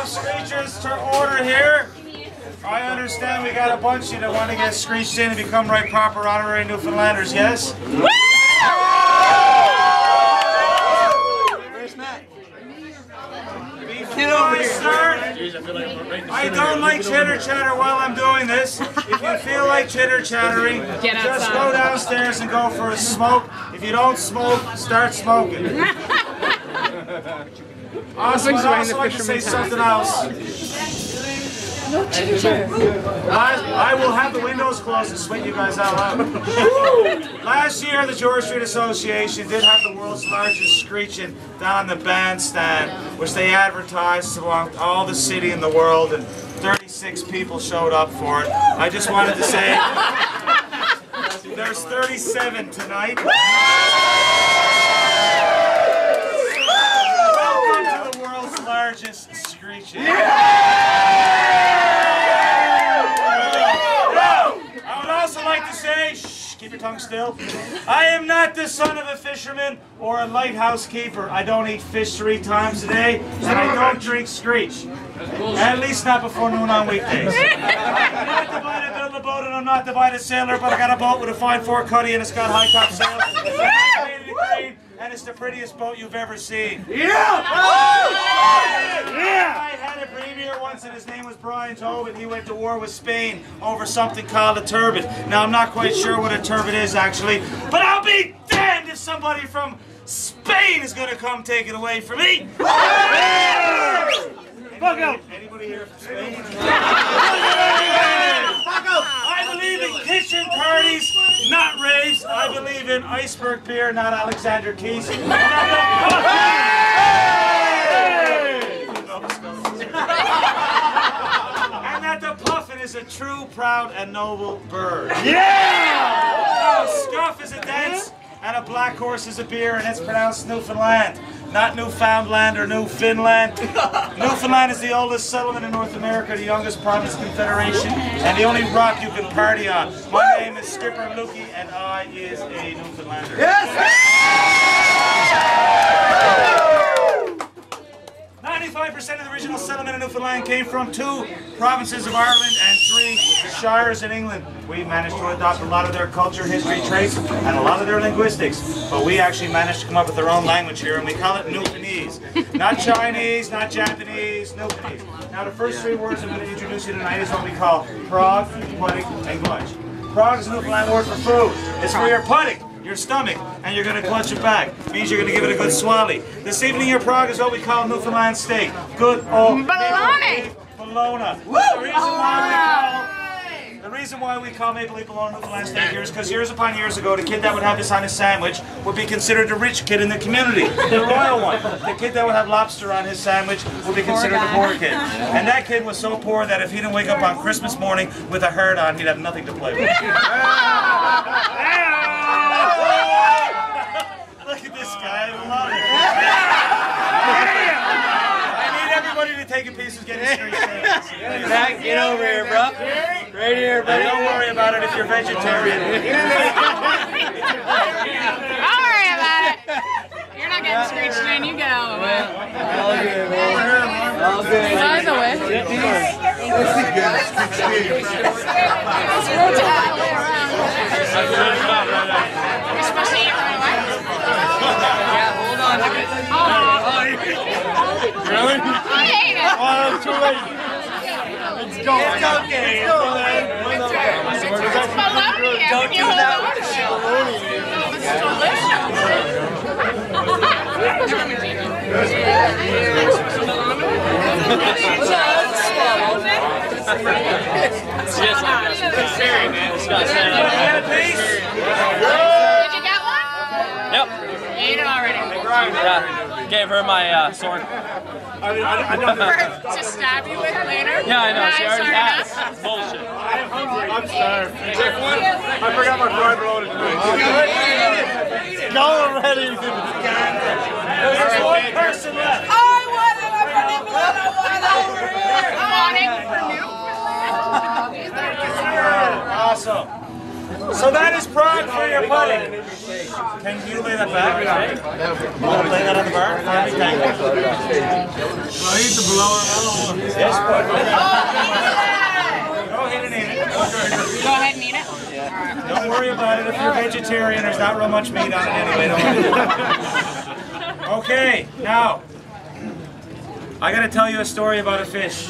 enough screechers to order here. I understand we got a bunch of you that want to get screeched in and become right proper honorary Newfoundlanders, yes? Where's Matt? Before I start, I don't like chitter chatter while I'm doing this. If you feel like chitter chattering, just go downstairs and go for a smoke. If you don't smoke, start smoking. Also, I'd also like to say something else. No chitter chatter. I will have the windows closed and sweat you guys out loud. Last year, the George Street Association did have the world's largest screeching down the bandstand, which they advertised throughout all the city in the world, and 36 people showed up for it. I just wanted to say, there's 37 tonight. Welcome to the world's largest screeching. Keep your tongue still. I am not the son of a fisherman or a lighthouse keeper. I don't eat fish 3 times a day, and I don't drink Screech. At least not before noon on weekdays. I'm not the buy to build a boat, and I'm not the buy to sailor, but I got a boat with a 5'4" cuddy, and it's got high top sails. And it's the prettiest boat you've ever seen. Yeah! I had a premier once, and his name was Brian Tobin. He went to war with Spain over something called a turbot. Now, I'm not quite sure what a turbot is, actually, but I'll be damned if somebody from Spain is going to come take it away from me. Anybody here from Spain? I believe in kitchen parties, not raves. I believe in iceberg beer, not Alexander Keys. And that the puffin is a true, proud, and noble bird. Yeah! Scuff is a dance, and a black horse is a beer, and it's pronounced Newfoundland. Not Newfoundland or Newfoundland. Newfoundland is the oldest settlement in North America, the youngest province confederation, and the only rock you can party on. My name is Skipper Lukey, and I is a Newfoundlander. Yes! 95% of the original settlement in Newfoundland came from 2 provinces of Ireland and 3 shires in England. We managed to adopt a lot of their culture, history, traits, and a lot of their linguistics, but we actually managed to come up with our own language here, and we call it Newfoundlandese. Not Chinese, not Japanese, Newfoundlandese. Now, the first 3 words I'm going to introduce you tonight is what we call prog, pudding, and glutch. Prog is a Newfoundland word for food. It's for your pudding, your stomach, and you're going to clutch it back. It means you're going to give it a good swally. This evening, your prog is what we call Newfoundland steak. Good old bologna. Bologna. The reason why we call maple leaf bologna Newfoundland steak here is because years upon years ago, the kid that would have this on his sandwich would be considered the rich kid in the community, the royal one. The kid that would have lobster on his sandwich would be considered the poor kid. And that kid was so poor that if he didn't wake up on Christmas morning with a heart on, he'd have nothing to play with. Look at this guy, I love it. I need everybody to take a piece of getting straight. Matt, get over here, bro. Right here, buddy. Don't worry about it if you're vegetarian. Don't worry about it. You're not getting screeched in, you get out of the way. All good, man. All good. By the way. You're supposed to eat right away? Yeah, hold on to it. Really? I hate it. Oh, that's too late. It's going. It's okay. It's okay. It's bologna. Don't do that with the shell. It's delicious. Did you get one? Yep. You ate it already. Yeah. Gave her my sword. To stab you with later? Yeah, I know. She Knives already are has. enough? It's bullshit. I'm starved. I forgot my card loaded tonight. Go already. There's 1 person left. I want it! I'm running blood! I want it over here! Wanting for Newfoundland? Awesome. So that is prog for your pudding. Can you lay that back? You want to lay that on the bar? Thank you. Well, I need to blow it out. Yes, go ahead and eat it. Go ahead and eat it. Don't worry about it. If you're vegetarian, there's not real much meat on it anyway. Don't worry. Okay, now, I got to tell you a story about a fish.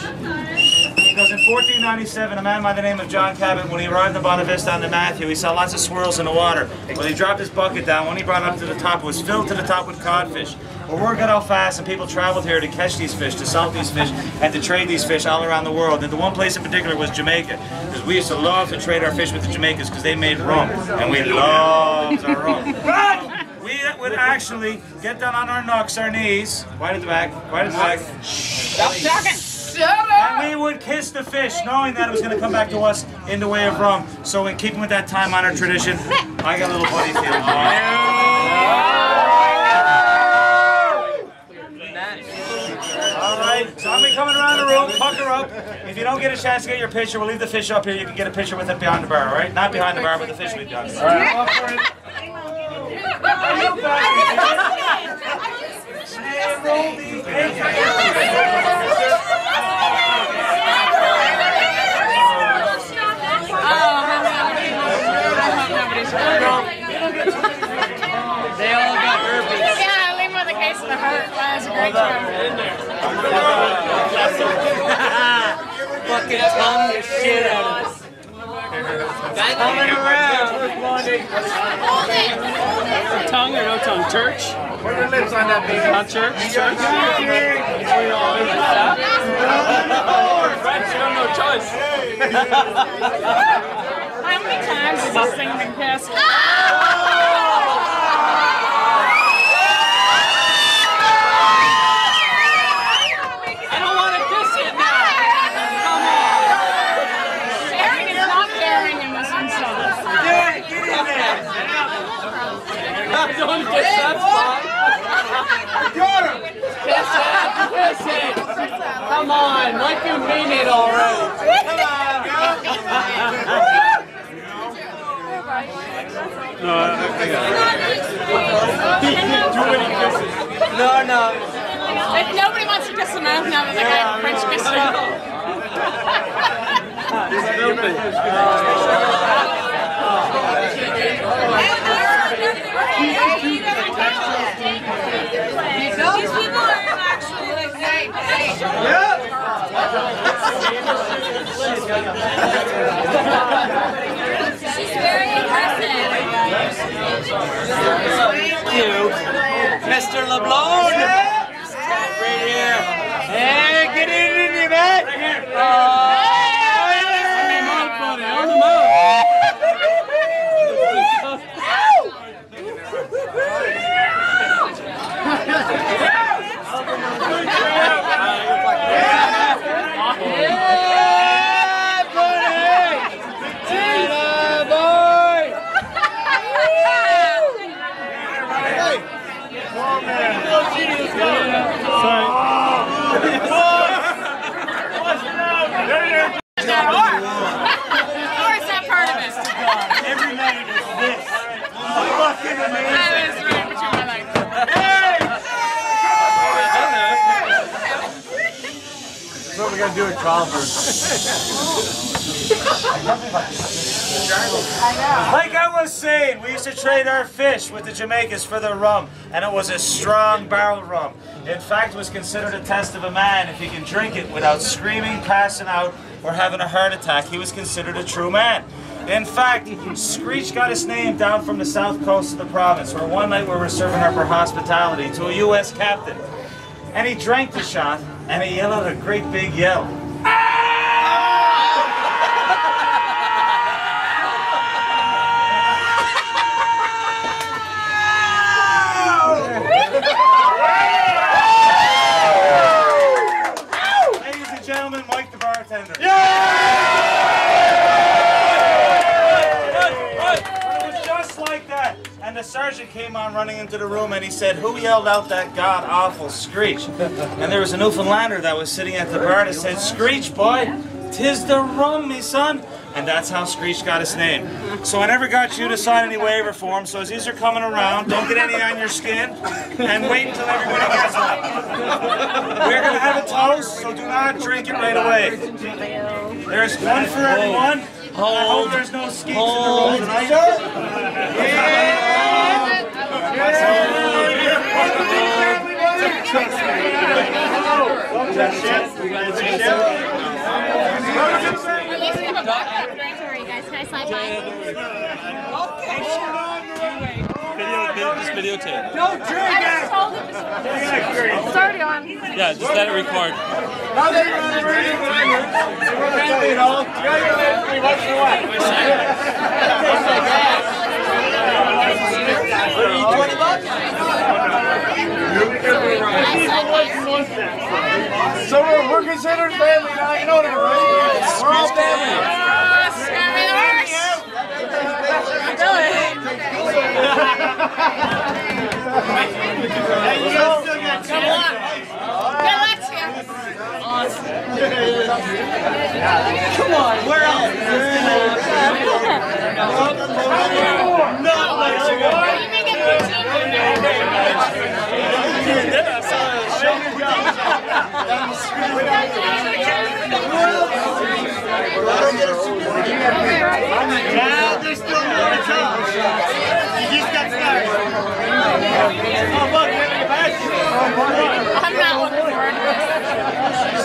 Because in 1497, a man by the name of John Cabot, when he arrived in Bonavista on the Matthew, he saw lots of swirls in the water. When he dropped his bucket down, when he brought it up to the top, it was filled to the top with codfish. Well, word got out fast, and people traveled here to catch these fish, to salt these fish, and to trade these fish all around the world. And the one place in particular was Jamaica, because we used to love to trade our fish with the Jamaicans, because they made rum, and we loved our rum. But we would actually get down on our knucks, our knees, right at the back, right at the back. Stop talking. And we would kiss the fish, knowing that it was going to come back to us in the way of rum. So in keeping with that time-honored tradition, I got a little buddy feeling. All right, so I'm coming around the room, pucker up. If you don't get a chance to get your picture, we'll leave the fish up here. You can get a picture with it behind the bar, all right? Not behind the bar, but the fish will be done. All right. They all got herpes. Yeah, leave him with a case of the hurt. That was a great show. Fucking tongue the shit out of us. Coming around. Tongue or no tongue? Church? Put your lips on that baby. Not church? Church? French, you have no choice. How many times has this thing been kissed? I don't want to kiss it now. Come on. Sharing is not caring in this instance. Get in there. Don't kiss that spot. Kiss it. Kiss it. Come on, like you mean it already. Come on, girl. No. Nobody wants to kiss the mouth now that the guy from French kissed him. These people are actually like, hey. She's very aggressive. You, Mr. LeBlanc. Right here. Hey, get in there, man. Right here. On the mouth. What we gotta do at Crawford. Like I was saying, we used to trade our fish with the Jamaicans for their rum, and it was a strong barrel rum. In fact, it was considered a test of a man. If he can drink it without screaming, passing out, or having a heart attack, he was considered a true man. In fact, Screech got his name down from the south coast of the province, where one night we were serving up our hospitality to a U.S. captain. And he drank the shot, and he yelled out a great big yell. Ladies and gentlemen, Mike the bartender. It was just like that. And the sergeant came on running into the room and he said, "Who yelled out that god-awful screech?" And there was a Newfoundlander that was sitting at the bar that said, "Screech, boy." 'Tis the rum, me son. And that's how Screech got his name. So I never got you to sign any waiver forms, so as these are coming around, don't get any on your skin, and wait until everybody gets one. We're going to have a toast, so do not drink it right away. There's one for everyone. I hope there's no skeets in the room tonight. Sorry guys, can I slide by? Just videotape. Don't drink it! It's already on. Yeah, just let it record. So we're considered family now, you know that, right? We're all family. Come on, where else? Now there's still more to come. You just got started. Oh, look, we're in the back. I'm not looking forward to this.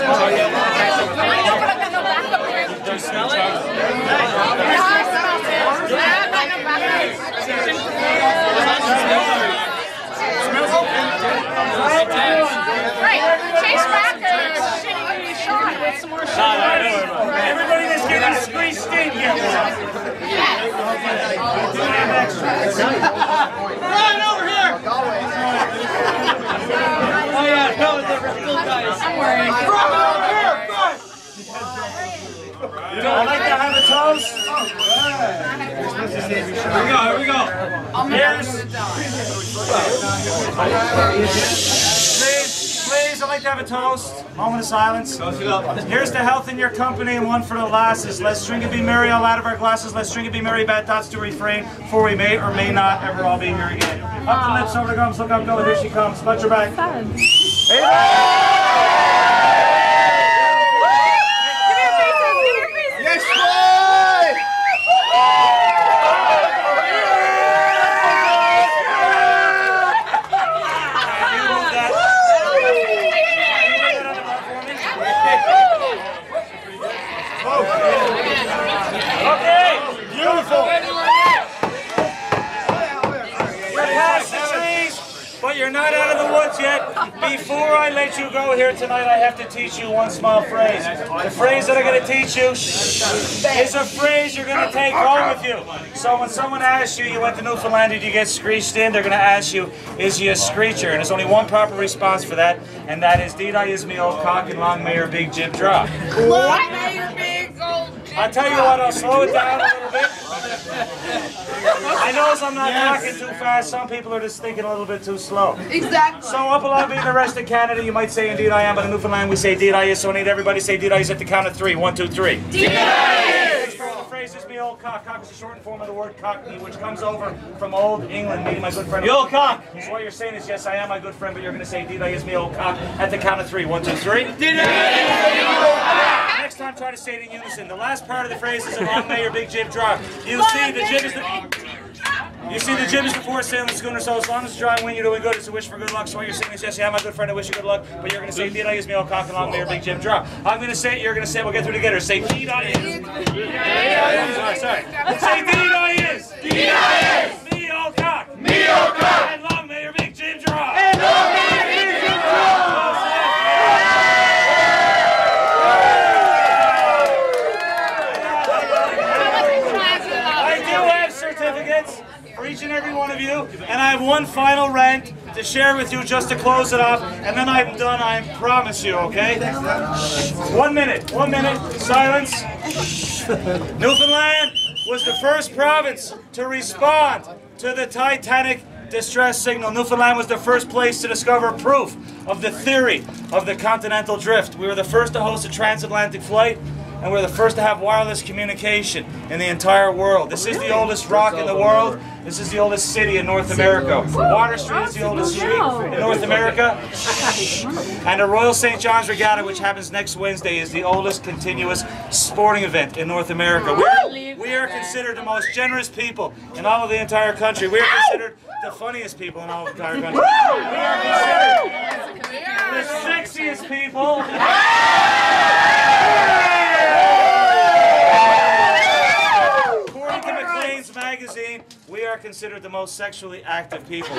I know, but I've got no backup here. Do you smell it? Yeah, I smell it. Yeah, I've got no backup. Right, chase back or shitty shot with some more shot. Everybody that's getting Screech steam here. Run over here! Oh yeah, no, the real guys. I'm worried. Run over here! Run! I'd like to have a toast. Here we go. Please, I'd like to have a toast. Moment of silence. Here's to health in your company and one for the lasses. Let's drink and be merry all out of our glasses. Let's drink and be merry, bad thoughts to refrain, for we may or may not ever all be here again. Up the lips, over the gums, look up, go, here she comes. Clutch her back. Yes, boy! Okay, beautiful. You're past the trees, but you're not out of the woods yet. Before I let you go here tonight, I have to teach you one small phrase. The phrase that I'm going to teach you is a phrase you're going to take home with you. So when someone asks you, you went to Newfoundland, did you get screeched in? They're going to ask you, is he a screecher? And there's only one proper response for that, and that is, Deed I is me old cock and long may your big jib drop. Long may your big old jib I'll tell you what, I'll slow it down a little bit. I know I'm not talking too fast. Some people are just thinking a little bit too slow. Exactly. So up along being the rest of Canada, you might say indeed I am, but in Newfoundland we say deed I is. So I need everybody to say deed I is at the count of 3. 1, 2, 3. Deed I is! The phrase is me old cock. Cock is the shortened form of the word cockney, which comes over from old England, meaning my good friend. The old cock. So what you're saying is, yes, I am my good friend, but you're going to say deed I is me old cock at the count of 3. 1, 2, 3. Deed I Next time, try to say it in unison. The last part of the phrase is, long may your big jib drop. You see, the jib is the... You see, the jib is the fourth sail in the schooner, so as long as it's drawing wind, you're doing good. It's a wish for good luck. So what you're saying is, yes, yeah, my good friend, I wish you good luck. But you're going to say, deed I is me old cock, and long may your big jib drop. I'm going to say it, you're going to say it, we'll get through together. Say, deed I is. Sorry. Say, deed I is. Deed I is. Me old cock. Me old cock. And long may your big jib drop. And long may your big jib drop. I do have certificates for each and every one of you, and I have one final rant to share with you just to close it off, and then I'm done, I promise you, okay? 1 minute, silence. Newfoundland was the first province to respond to the Titanic distress signal. Newfoundland was the first place to discover proof of the theory of the continental drift. We were the first to host a transatlantic flight. and we're the first to have wireless communication in the entire world. This is the oldest rock in the world. This is the oldest city in North America. Water Street is the oldest street in North America. And the Royal St. John's Regatta, which happens next Wednesday, is the oldest continuous sporting event in North America. We are considered the most generous people in all of the entire country. We are considered the funniest people in all of the entire country. We are considered the sexiest people. According to Maclean's magazine, we are considered the most sexually active people.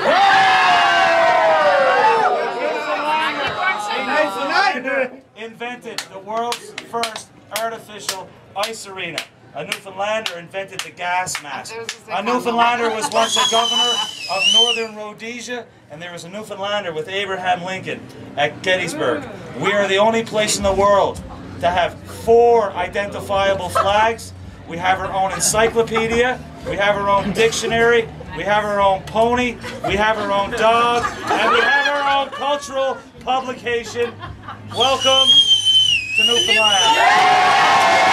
Invented the world's first artificial ice arena. A Newfoundlander invented the gas mask. A Newfoundlander was once a governor of Northern Rhodesia, and there was a Newfoundlander with Abraham Lincoln at Gettysburg. We are the only place in the world to have 4 identifiable flags. We have our own encyclopedia, we have our own dictionary, we have our own pony, we have our own dog, and we have our own cultural publication. Welcome to Newfoundland.